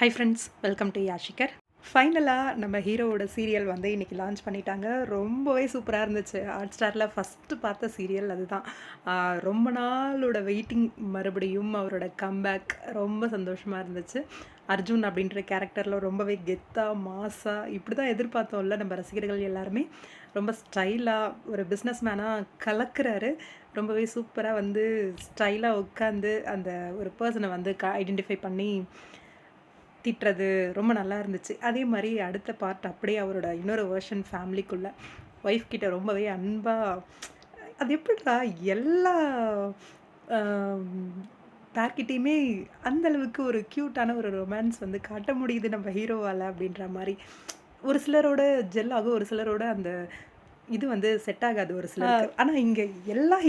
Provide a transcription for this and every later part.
High friends, welcome to யாஷிகர். ஃபைனலாக நம்ம ஹீரோவோட சீரியல் வந்து இன்றைக்கி லான்ச் பண்ணிட்டாங்க. ரொம்பவே சூப்பராக இருந்துச்சு. ஹாட் ஸ்டாரில் ஃபஸ்ட்டு பார்த்த சீரியல் அதுதான். ரொம்ப நாளோட வெயிட்டிங், மறுபடியும் அவரோட கம்பேக் ரொம்ப சந்தோஷமாக இருந்துச்சு. அர்ஜுன் அப்படின்ற கேரக்டரில் ரொம்பவே கெத்தா, மாஸா இப்படி தான் எதிர்பார்த்தோம்ல நம்ம ரசிகர்கள் எல்லாருமே. ரொம்ப ஸ்டைலாக ஒரு பிஸ்னஸ் மேனாக கலக்கிறாரு. ரொம்பவே சூப்பராக வந்து ஸ்டைலாக உட்காந்து அந்த ஒரு பர்சனை வந்து ஐடென்டிஃபை பண்ணி திட்டுறது ரொம்ப நல்லா இருந்துச்சு. அதே மாதிரி அடுத்த பார்ட் அப்படியே அவரோட இன்னொரு வெர்ஷன் ஃபேமிலிக்குள்ள ஒய்ஃப் கிட்ட ரொம்பவே அன்பாக அது எப்படிடா எல்லா பேர்கிட்டையுமே அந்த அளவுக்கு ஒரு க்யூட்டான ஒரு ரொமான்ஸ் வந்து காட்ட முடியுது நம்ம ஹீரோவால் அப்படின்ற மாதிரி. ஒரு சிலரோட ஜெல் ஆகும், ஒரு சிலரோட அந்த இது வந்து செட் ஆகாது ஒரு சிலருக்கு. ஆனால் இங்கே எல்லா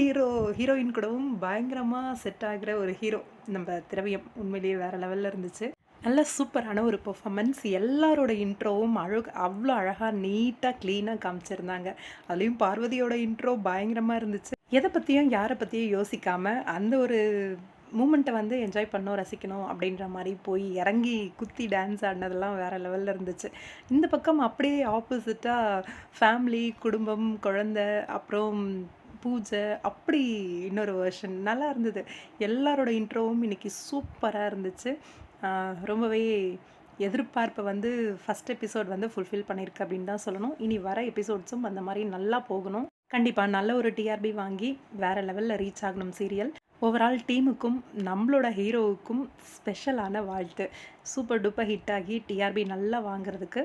ஹீரோயின் கூடவும் பயங்கரமாக செட் ஆகிற ஒரு ஹீரோ நம்ம திரவியம். உண்மையிலேயே வேறு லெவலில் இருந்துச்சு. நல்ல சூப்பரான ஒரு பெர்ஃபார்மன்ஸ். எல்லாரோட இன்ட்ரோவும் அவ்வளோ அழகாக நீட்டாக க்ளீனாக காமிச்சிருந்தாங்க. அதுலேயும் பார்வதியோட இன்ட்ரோ பயங்கரமாக இருந்துச்சு. எதை பற்றியும் யாரை பற்றியும் யோசிக்காமல் அந்த ஒரு மூமெண்ட்டை வந்து என்ஜாய் பண்ணோம், ரசிக்கணும் அப்படின்ற மாதிரி போய் இறங்கி குத்தி டான்ஸ் ஆடினதெல்லாம் வேறு லெவலில் இருந்துச்சு. இந்த பக்கம் அப்படியே ஆப்போசிட்டாக ஃபேமிலி, குடும்பம், குழந்தை, அப்புறம் பூஜை, அப்படி இன்னொரு வெர்ஷன் நல்லா இருந்தது. எல்லாரோட இன்ட்ரோவும் இன்றைக்கி சூப்பராக இருந்துச்சு. ரொம்பவே எதிர்பார்ப்பை வந்து ஃபஸ்ட் எபிசோட் வந்து ஃபுல்ஃபில் பண்ணியிருக்கு அப்படின்னு தான் சொல்லணும். இனி வர எபிசோட்ஸும் அந்த மாதிரி நல்லா போகணும். கண்டிப்பாக நல்ல ஒரு டிஆர்பி வாங்கி வேறு லெவலில் ரீச் ஆகணும் சீரியல். ஓவரால் டீமுக்கும் நம்மளோட ஹீரோவுக்கும் ஸ்பெஷலான வாழ்த்து. சூப்பர் டூப்பர் ஹிட் ஆகி டிஆர்பி நல்லா வாங்குறதுக்கு